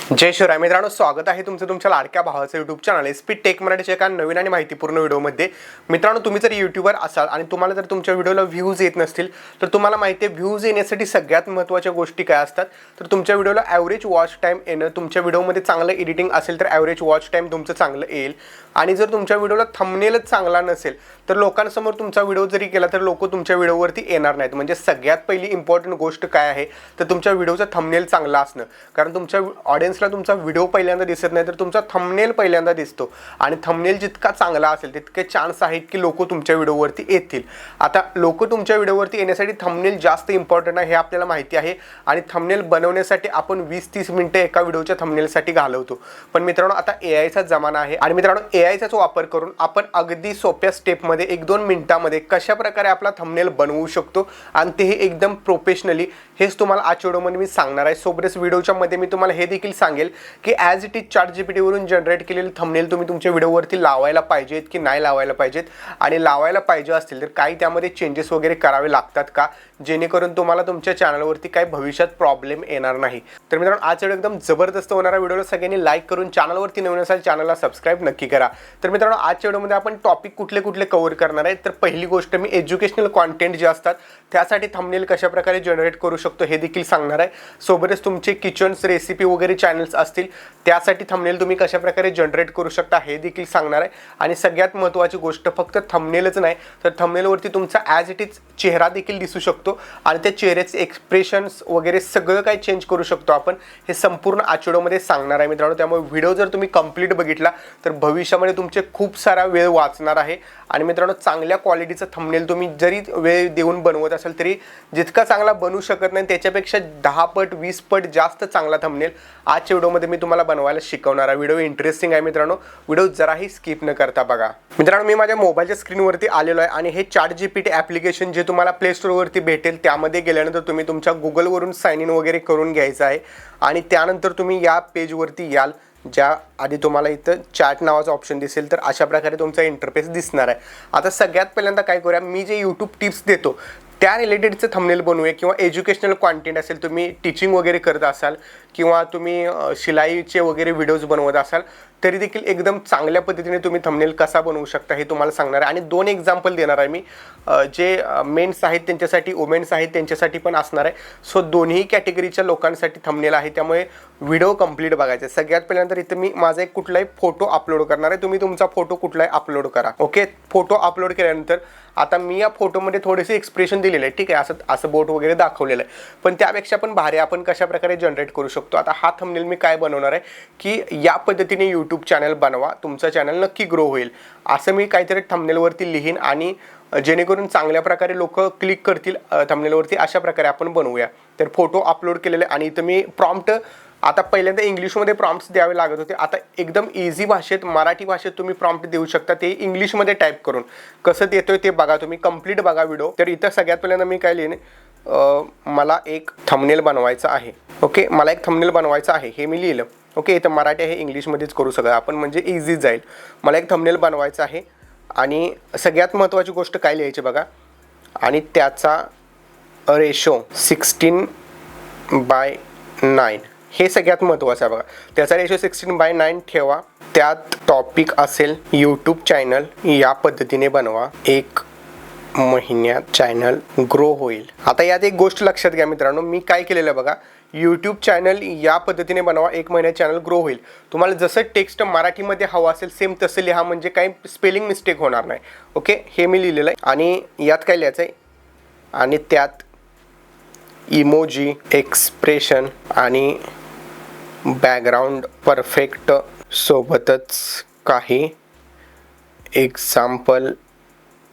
जय शिवराय मित्रांनो, स्वागत आहे तुमचं तुमच्या लाडक्या भावाचं यूट्यूब चॅनल SP टेक मराठीच्या एका नवीन आणि माहितीपूर्ण व्हिडिओमध्ये। मित्रांनो, तुम्ही जर यूट्यूबर असाल आणि तुम्हाला जर तुमच्या व्हिडिओला व्ह्यूज येत नसतील तर तुम्हाला माहिती आहे व्ह्यूज येण्यासाठी सगळ्यात महत्त्वाच्या गोष्टी काय असतात। तर तुमच्या व्हिडिओला ॲव्हरेज वॉच टाईम येणं, तुमच्या व्हिडिओमध्ये चांगलं एडिटिंग असेल तर ॲव्हरेज वॉच टाईम तुमचं चांगलं येईल। आणि जर तुमच्या व्हिडिओला थंबनेलच चांगला नसेल तर लोकांसमोर तुमचा व्हिडिओ जरी केला तर लोक तुमच्या व्हिडिओवरती येणार नाहीत। म्हणजे सगळ्यात पहिली इम्पॉर्टंट गोष्ट काय आहे तर तुमच्या व्हिडिओचा थंबनेल चांगला असणं। कारण तुमच्या ऑडियन्सला तुमचा व्हिडिओ पहिल्यांदा दिसत नाही तर तुमचा थंबनेल पहिल्यांदा दिसतो, आणि थंबनेल जितका चांगला असेल तितके चान्स आहेत की लोक तुमच्या व्हिडिओवरती येतील। आता लोक तुमच्या व्हिडिओवरती येण्यासाठी थंबनेल जास्त इम्पॉर्टंट आहे हे आपल्याला माहिती आहे, आणि थंबनेल बनवण्यासाठी आपण 20-30 मिनिटे एका व्हिडिओच्या थंबनेलसाठी घालवतो। पण मित्रांनो, आता AIचा जमाना आहे आणि मित्रांनो AIचाच वापर करून आपण अगदी सोप्या स्टेपमध्ये 1-2 मिनिटांमध्ये कशा प्रकारे आपला थंबनेल बनवू शकतो, आणि तेही एकदम प्रोफेशनली, हेच तुम्हाला आजच्या व्हिडिओमध्ये मी सांगणार आहे। सोबतच व्हिडिओच्या मध्ये मी तुम्हाला हे देखील सांगेल की ॲज इट इज ChatGPT वरून जनरेट केलेले थंबनेल तुम्ही तुमच्या व्हिडिओवरती लावायला पाहिजेत की नाही लावायला पाहिजेत, आणि लावायला पाहिजे असतील तर काही त्यामध्ये चेंजेस वगैरे करावे लागतात का, जेणेकरून तुम्हाला तुमच्या चॅनलवरती काही भविष्यात प्रॉब्लेम येणार नाही। तर मित्रांनो, आजचा व्हिडिओ एकदम जबरदस्त होणारा व्हिडिओला सगळ्यांनी लाईक करून चॅनलवरती नवीन असाल चॅनलला सबस्क्राईब नक्की करा। तर मित्रांनो, आजच्या व्हिडिओमध्ये आपण टॉपिक कुठले कुठले कव्हर करणार आहे तर पहिली गोष्ट मी एज्युकेशनल कॉन्टेंट जे असतात त्यासाठी थंबनेल कशा प्रकारे जनरेट करू शकतो हे देखील सांगणार आहे। सोबतच तुमचे किचन्स रेसिपी वगैरे चॅनल्स असतील त्यासाठी थंबनेल तुम्ही कशा प्रकारे जनरेट करू शकता हे देखील सांगणार आहे। आणि सगळ्यात महत्त्वाची गोष्ट फक्त थंबनेलच नाही तर थंबनेलवरती तुमचा ॲज इट इज चेहरा देखील दिसू शकतो, आणि त्या चेहऱ्याचे एक्सप्रेशन्स वगैरे सगळं काही चेंज करू शकतो आपण, हे संपूर्ण आजच्या व्हिडिओमध्ये सांगणार आहे मित्रांनो। त्यामुळे व्हिडिओ जर तुम्ही कंप्लीट बघितला तर भविष्यामध्ये तुमचे खूप सारा वेळ वाचणार आहे। आणि मित्रांनो, चांगल्या क्वालिटीचं थंबनेल तुम्ही जरी वेळ देऊन बनवत असाल तरी जितका चांगला बनवू शकत नाही त्याच्यापेक्षा 10 पट 20 पट जास्त चांगला थंबनेल आजच्या व्हिडिओमध्ये मी तुम्हाला बनवायला शिकवणार आहे। व्हिडिओ इंटरेस्टिंग आहे मित्रांनो, व्हिडिओ जराही स्किप न करता बघा। मित्रांनो, मी माझ्या मोबाईलच्या स्क्रीनवरती आलेलो आहे आणि हे ChatGPT ॲप्लिकेशन जे तुम्हाला प्ले स्टोअरवरती भेटेल त्यामध्ये गेल्यानंतर तुम्ही तुमच्या गुगलवरून साइन इन वगैरे करून घ्यायचं आहे, आणि त्यानंतर तुम्ही या पेजवरती याल ज्या आधी तुम्हाला इथं चॅट नावाचा ऑप्शन दिसेल तर अशा प्रकारे तुमचा इंटरफेस दिसणार आहे। आता सगळ्यात पहिल्यांदा काय करूया, मी जे यूट्यूब टिप्स देतो त्या रिलेटेडचं थंबनेल बनवूया, किंवा एज्युकेशनल कॉन्टेंट असेल, तुम्ही टीचिंग वगैरे करत असाल किंवा तुम्ही शिलाईचे वगैरे व्हिडिओज बनवत असाल तरी देखील एकदम चांगल्या पद्धतीने तुम्ही थंबनेल कसा बनवू शकता हे तुम्हाला सांगणार आहे। आणि 2 एक्झाम्पल देणार आहे मी, जे मेन्स आहेत त्यांच्यासाठी, वुमेन्स आहेत त्यांच्यासाठी पण असणार आहे। सो दोन्ही कॅटेगरीच्या लोकांसाठी थंबनेल आहे, त्यामुळे व्हिडिओ कंप्लीट बघायचा आहे। सगळ्यात पहिल्यांदा इथं मी माझा एक कुठलाही फोटो अपलोड करणार आहे, तुम्ही तुमचा फोटो कुठलाही अपलोड करा। ओके, फोटो अपलोड केल्यानंतर आता मी या फोटोमध्ये थोडेसे एक्सप्रेशन दिलेले आहे, ठीक आहे, असं बोट वगैरे दाखवलेलं आहे, पण त्यापेक्षा पण भारी आपण कशा प्रकारे जनरेट करू शकतो। आता हा थंबनेल मी काय बनवणार आहे की या पद्धतीने यूट्यूब चॅनल बनवा, तुमचं चॅनल नक्की ग्रो होईल असं मी काहीतरी थंबनेलवरती लिहीन, आणि जेणेकरून चांगल्या प्रकारे लोक क्लिक करतील थंबनेलवरती, अशा प्रकारे आपण बनवूया। तर फोटो अपलोड केलेले, आणि इथं मी प्रॉम्प्ट, आता पहिल्यांदा इंग्लिशमध्ये प्रॉम्प्ट्स द्यावे लागत होते, आता एकदम इझी भाषेत मराठी भाषेत तुम्ही प्रॉम्प्ट देऊ शकता, ते इंग्लिशमध्ये टाईप करून कसं देतोय ते बघा, तुम्ही कंप्लीट बघा व्हिडिओ। तर इथं सगळ्यात पहिल्यांदा मी काय लिहिणे, मला एक थंबनेल बनवायचं आहे। ओके, मला एक थंबनेल बनवायचं आहे हे मी लिहिलं। ओके, इथं मराठी आहे, इंग्लिशमध्येच करू सगळं आपण म्हणजे इझी जाईल। मला एक थंबनेल बनवायचं आहे, आणि सगळ्यात महत्त्वाची गोष्ट काय लिहायची बघा, आणि त्याचा रेशो 16:9 हे सगळ्यात महत्त्वाचं आहे बघा। त्याचा रेशो 16:9 ठेवा, त्यात टॉपिक असेल यूट्यूब चॅनल या पद्धतीने बनवा, 1 महिन्यात चॅनल ग्रो होईल। आता यात एक गोष्ट लक्षात घ्या मित्रांनो, मी काय केलेलं बघा, यूट्यूब चॅनल या पद्धतीने बनवा, 1 महिन्यात चॅनल ग्रो होईल। तुम्हाला जसं टेक्स्ट मराठीमध्ये हवं असेल सेम तसं लिहा, म्हणजे काही स्पेलिंग मिस्टेक होणार नाही। ओके, हे मी लिहिलेलं आहे, आणि यात काय लिहायचं आहे, आणि त्यात इमोजी, एक्सप्रेशन आणि बॅकग्राऊंड परफेक्ट सोबतच काही एक्झाम्पल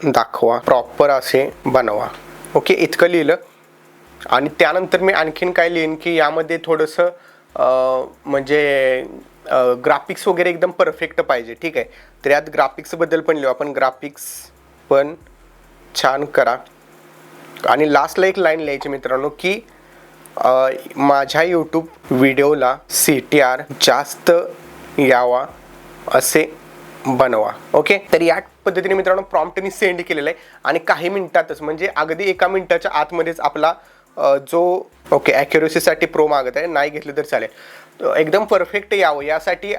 दाखवा, प्रॉपर असे बनवा। ओके, इतकं लिहिलं, आणि त्यानंतर मी आणखीन काय लिहीन की यामध्ये थोडंसं म्हणजे ग्राफिक्स वगैरे एकदम परफेक्ट पाहिजे, ठीक आहे। तर यात ग्राफिक्सबद्दल पण लिहू आपण, ग्राफिक्स पण छान करा। आणि लास्टला एक लाईन लिहायची मित्रांनो की माझ्या यूट्यूब व्हिडिओला CTR जास्त यावा असे बनवा। ओके, तर या पद्धतीने मित्रांनो प्रॉम्प्ट मी सेंड केलेला आहे, आणि काही मिनिटातच म्हणजे अगदी 1 मिनिटाच्या आतमध्येच आपला जो ॲक्युरसीसाठी प्रो मागत आहे, नाही घेतलं तर चालेल, एकदम परफेक्ट यावं यासाठी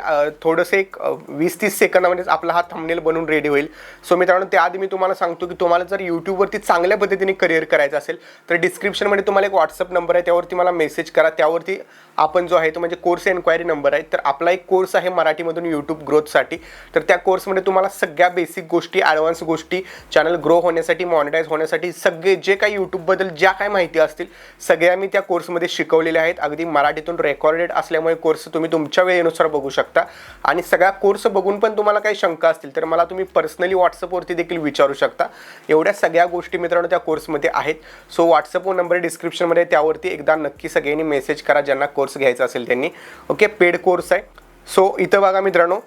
थोडंसं एक 20-30 सेकंदामध्येच आपला हा थंबनेल बनवून रेडी होईल. सो मित्रांनो, त्याआधी मी तुम्हाला सांगतो की तुम्हाला जर यूट्यूबवरती चांगल्या पद्धतीने करिअर करायचं असेल तर डिस्क्रिप्शनमध्ये तुम्हाला एक व्हॉट्सअप नंबर आहे, त्यावरती मला मेसेज करा. त्यावरती आपण जो आहे तो म्हणजे कोर्स एन्क्वायरी नंबर आहे. तर आपला एक कोर्स आहे मराठीमधून यूट्यूब ग्रोथसाठी. तर त्या कोर्समध्ये तुम्हाला सगळ्या बेसिक गोष्टी, ॲडव्हान्स गोष्टी, चॅनल ग्रो होण्यासाठी, मॉनिटाईज होण्यासाठी सगळे जे काही यूट्यूबबद्दल ज्या काही माहिती असतील सगळ्या मी त्या कोर्समध्ये शिकवलेल्या आहेत. अगदी मराठीतून रेकॉर्डेड असल्यामुळे कोर्स तुम्ही तुमच्या वेळेनुसार बघू शकता. आणि सगळ्या कोर्स बघून पण तुम्हाला काही शंका असतील तर मला तुम्ही पर्सनली व्हॉट्सअपवरती देखील विचारू शकता. एवढ्या सगळ्या गोष्टी मित्रांनो त्या कोर्समध्ये आहेत. सो व्हॉट्सअप नंबर डिस्क्रिप्शनमध्ये, त्यावरती एकदा नक्की सगळ्यांनी मेसेज करा ज्यांना कोर्स घ्यायचा असेल त्यांनी. ओके, पेड कोर्स आहे. सो इथं बघा मित्रांनो,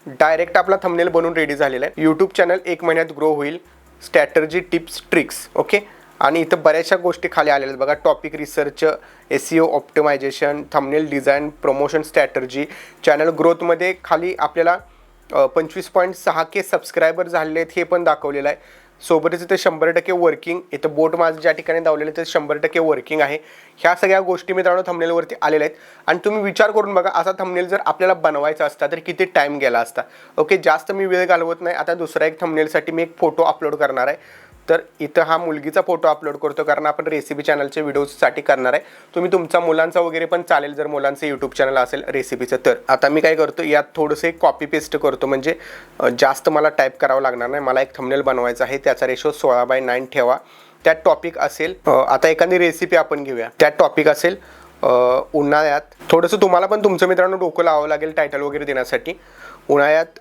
डायरेक्ट आपला थंबनेल बनवून रेडी झालेला आहे. यूट्यूब चॅनल 1 महिन्यात ग्रो होईल, स्ट्रॅटर्जी, टिप्स, ट्रिक्स. ओके, आणि इथं बऱ्याचशा गोष्टी खाली आलेल्या आहेत बघा. Topic research, SEO optimisation, thumbnail design, promotion strategy, channel ग्रोथमध्ये खाली आपल्याला 25.6K सबस्क्रायबर झालेले आहेत हे पण दाखवलेलं आहे. सोबतच इथे 100% वर्किंग, इथं बोट माझं ज्या ठिकाणी दावलेलं आहे ते 100% वर्किंग आहे. ह्या सगळ्या गोष्टी मित्रांनो थंबनेलवरती आलेल्या आहेत. आणि तुम्ही विचार करून बघा, असा थंबनेल जर आपल्याला बनवायचा असता तर किती टाईम गेला असता. ओके, जास्त मी वेळ घालवत नाही. आता दुसऱ्या एक थंबनेलसाठी मी एक फोटो अपलोड करणार आहे. तर इथं हा मुलगीचा फोटो अपलोड करतो कारण आपण रेसिपी चॅनलचे व्हिडिओजसाठी करणार आहे. तुम्ही तुमचा मुलांचा वगैरे पण चालेल जर मुलांचं यूट्यूब चॅनल असेल रेसिपीचं. तर आता मी काय करतो, यात थोडंसं एक कॉपी पेस्ट करतो म्हणजे जास्त मला टाईप करावं लागणार नाही. मला एक थंबनेल बनवायचा आहे, त्याचा रेशो 16:9 ठेवा. त्यात टॉपिक असेल, आता एखादी रेसिपी आपण घेऊया, त्यात टॉपिक असेल उन्हाळ्यात. थोडंसं तुम्हाला पण तुमचं मित्रांनो डोकं लावावं लागेल टायटल वगैरे देण्यासाठी. उन्हाळ्यात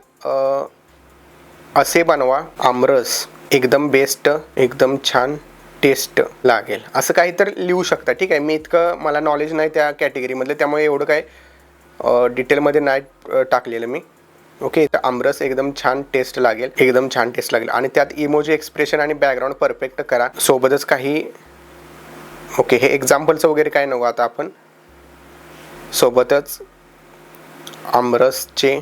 असे बनवा आमरस, एकदम बेस्ट, एकदम छान टेस्ट लागेल, असं काहीतरी लिहू शकता. ठीक आहे, मी इतकं मला नॉलेज नाही त्या कॅटेगरीमधलं, त्यामुळे एवढं काय डिटेलमध्ये नाही टाकलेलं मी. ओके, तर आमरस एकदम छान टेस्ट लागेल, एकदम छान टेस्ट लागेल. आणि त्यात इमोजी, एक्सप्रेशन आणि बॅकग्राऊंड परफेक्ट करा. सोबतच काही ओके, हे एक्झाम्पलचं वगैरे काय नको आता आपण. सोबतच आमरसचे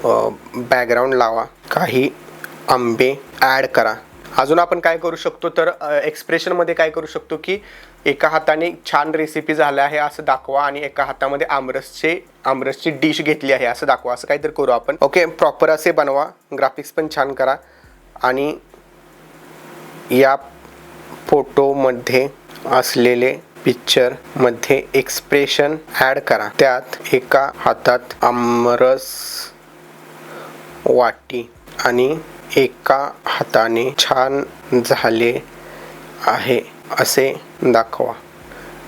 बॅकग्राऊंड लावा, काही आंबे ॲड करा. अजून आपण काय करू शकतो तर एक्सप्रेशनमध्ये काय करू शकतो की एका हाताने छान रेसिपी झाल्या आहे असं दाखवा आणि एका हातामध्ये आमरसची डिश घेतली आहे असं दाखवा, असं काहीतरी करू आपण. ओके, प्रॉपर असे बनवा, ग्राफिक्स पण छान करा. आणि या फोटोमध्ये असलेले पिक्चरमध्ये एक्सप्रेशन ॲड करा. त्यात एका हातात आमरस वाटी आणि एका हाताने छान झाले आहे असे दाखवा.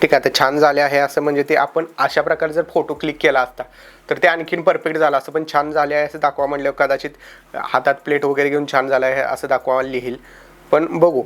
ठीक आहे, तर छान झाले आहे असं म्हणजे ते आपण अशा प्रकारे जर फोटो क्लिक केला असता तर ते आणखीन परफेक्ट झालं असतं. पण छान झाले आहे असं दाखवा म्हणल्यावर कदाचित हातात प्लेट वगैरे घेऊन छान झालं आहे असं दाखवा लिहिल. पण बघू,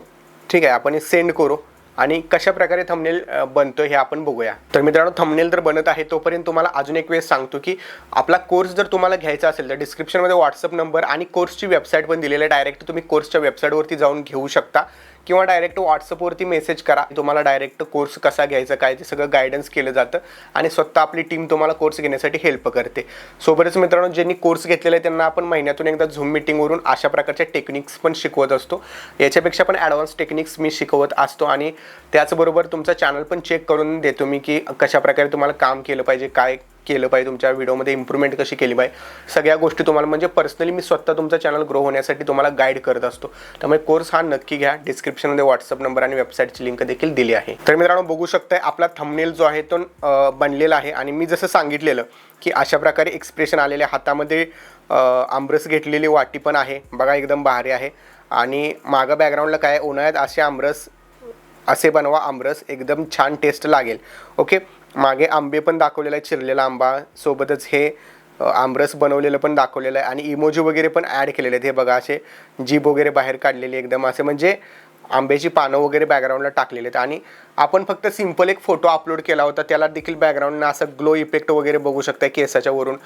ठीक आहे, आपण हे सेंड करू आणि कशा प्रकारे थंबनेल बनतो हे आपण बघूया. तर मित्रांनो, थंबनेल तर बनत आहे तोपर्यंत तुम्हाला अजून एक वेळेस सांगतो की आपला कोर्स जर तुम्हाला घ्यायचा असेल तर डिस्क्रिप्शनमध्ये व्हॉट्सअप नंबर आणि कोर्सची वेबसाईट पण दिलेली आहे. डायरेक्ट तुम्ही कोर्सच्या वेबसाईटवरती जाऊन घेऊ शकता किंवा डायरेक्ट व्हॉट्सअपवरती मेसेज करा. तुम्हाला डायरेक्ट कोर्स कसा घ्यायचा काय ते सगळं गायडन्स केलं जातं आणि स्वतः आपली टीम तुम्हाला कोर्स घेण्यासाठी हेल्प करते. सोबतच मित्रांनो, ज्यांनी कोर्स घेतलेला आहे त्यांना आपण महिन्यातून एकदा झूम मीटिंगवरून अशा प्रकारच्या टेक्निक्स पण शिकवत असतो. याच्यापेक्षा पण ॲडव्हान्स टेक्निक्स मी शिकवत असतो आणि त्याचबरोबर तुमचा चॅनल पण चेक करून देतो मी की कशा प्रकारे तुम्हाला काम केलं पाहिजे, काय केलं पाहिजे, तुमच्या व्हिडिओमध्ये इम्प्रूव्हमेंट कशी केली पाहिजे, सगळ्या गोष्टी तुम्हाला म्हणजे पर्सनली मी स्वतः तुमचा चॅनल ग्रो होण्यासाठी तुम्हाला गाईड करत असतो. त्यामुळे कोर्स हा नक्की घ्या. डिस्क्रिप्शनमध्ये व्हॉट्सअप नंबर आणि वेबसाईटची लिंक देखील दिली आहे. तर मित्रांनो, बघू शकताय आपला थंबनेल जो आहे तो बनलेला आहे आणि मी जसं सांगितलेलं की अशा प्रकारे एक्सप्रेशन आलेले, हातामध्ये आमरस घेतलेली वाटी पण आहे बघा, एकदम भारी आहे. आणि मागं बॅकग्राऊंडला काय, उन्हाळ्यात असे बनवा आमरस, एकदम छान टेस्ट लागेल. ओके, मागे आंबे पण दाखवलेला आहे, चिरलेला आंबा, सोबतच हे आमरस बनवलेलं पण दाखवलेलं आहे आणि इमोजी वगैरे पण ॲड केलेले आहेत. हे बघा, असे जीभ वगैरे बाहेर काढलेली एकदम असे म्हणजे आंब्याची पानं वगैरे बॅकग्राऊंडला टाकलेले आहेत. आणि आपण फक्त सिम्पल एक फोटो अपलोड केला होता, त्याला देखील बॅकग्राऊंडनं असं ग्लो इफेक्ट वगैरे बघू शकता केसाच्या वरून.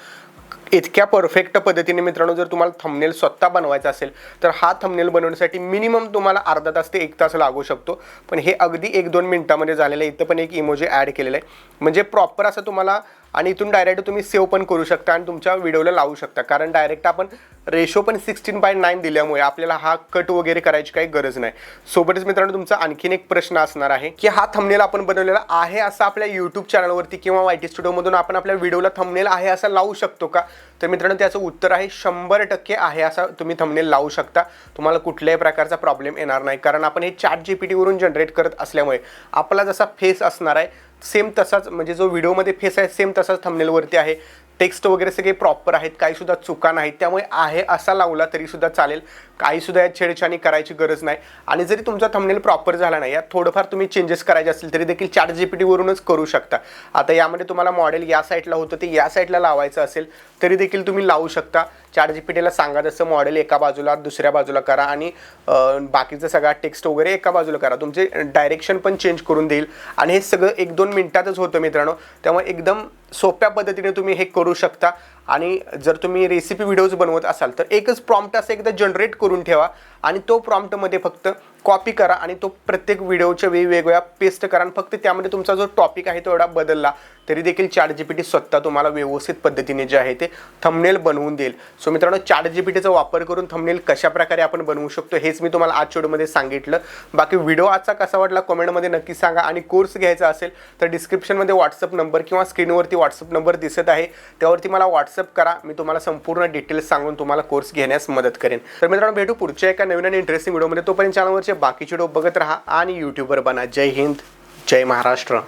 इतक्या परफेक्ट पद्धतीने मित्रांनो, जर तुम्हाला थंबनेल स्वतः बनवायचा असेल तर हा थंबनेल बनवण्यासाठी मिनिमम तुम्हाला अर्धा तास ते 1 तास लागू शकतो. पण हे अगदी 1-2 मिनिटामध्ये झालेलं आहे. इथं पण एक इमोजी ॲड केलेलं आहे म्हणजे प्रॉपर असं तुम्हाला आणि इथून डायरेक्ट तुम्ही सेव्ह पण करू शकता आणि तुमच्या व्हिडिओला लावू शकता, कारण डायरेक्ट आपण रेशो पण 16:9 दिल्यामुळे आपल्याला हा कट वगैरे करायची काही गरज नाही. सोबतच मित्रांनो तुमचा आणखीन एक प्रश्न असणार आहे की हा थंबनेल आपण बनवलेला आहे असं आपल्या यूट्यूब चॅनलवरती किंवा YT स्टुडिओमधून आपण आपल्या व्हिडिओला थंबनेल आहे असं लावू शकतो का? तर मित्रांनो त्याचं उत्तर आहे 100% आहे असं तुम्ही थंबनेल लावू शकता. तुम्हाला कुठल्याही प्रकारचा प्रॉब्लेम येणार नाही, कारण आपण हे ChatGPT वरून जनरेट करत असल्यामुळे आपला जसा फेस असणार आहे सेम तसाच, म्हणजे जो व्हिडिओमध्ये फेस आहे सेम तसाच थंबनेलवरती आहे. टेक्स्ट वगैरे सगळे प्रॉपर आहेत, काही सुद्धा चुका नाहीत, त्यामुळे आहे असा लावला तरी सुद्धा चालेल. काही सुद्धा यात छेडछाणी करायची गरज नाही. आणि जरी तुमचा थंबनेल प्रॉपर झाला नाही, यात थोडंफार तुम्ही चेंजेस करायचे असतील तरी देखील ChatGPT वरूनच करू शकता. आता यामध्ये तुम्हाला मॉडेल या साईडला होतं ते या साईडला लावायचं असेल तरी देखील तुम्ही लावू शकता. ChatGPTला सांगा जसं मॉडेल एका बाजूला दुसऱ्या बाजूला करा आणि बाकीचं सगळा टेक्स्ट वगैरे एका बाजूला करा. तुमचे डायरेक्शन पण चेंज करून देईल आणि हे सगळं 1-2 मिनिटातच होतं मित्रांनो. त्यामुळे एकदम सोप्या पद्धतीने तुम्ही हे करू शकता. आणि जर तुम्ही रेसिपी व्हिडिओज बनवत असाल तर एकच प्रॉम्प्ट असं एकदा जनरेट करून ठेवा आणि तो प्रॉम्प्टमध्ये फक्त कॉपी करा आणि तो प्रत्येक व्हिडिओच्या वेगवेगळ्या पेस्ट करा आणि फक्त त्यामध्ये तुमचा जो टॉपिक आहे तो एवढा बदलला तरी देखील ChatGPT स्वतः तुम्हाला व्यवस्थित पद्धतीने जे आहे ते थंबनेल बनवून देईल. सो मित्रांनो ChatGPTचा वापर करून थंबनेल कशा प्रकारे आपण बनवू शकतो हेच मी तुम्हाला आजच्या व्हिडिओमध्ये सांगितलं. बाकी व्हिडिओ आजचा कसा वाटला कमेंटमध्ये नक्की सांगा आणि कोर्स घ्यायचा असेल तर डिस्क्रिप्शनमध्ये WhatsApp नंबर किंवा स्क्रीनवरती WhatsApp नंबर दिसत आहे त्यावरती मला WhatsApp करा. मी तुम्हाला संपूर्ण डिटेल्स सांगून तुम्हाला कोर्स घेण्यास मदत करेन. तर मित्रांनो भेटू पुढच्या एका नवीन आणि इंटरेस्टिंग व्हिडिओमध्ये. तोपर्यंत चॅनलवरचे बाकीचे व्हिडिओ बघत राहा आणि यूट्यूबर बना. जय हिंद, जय महाराष्ट्र.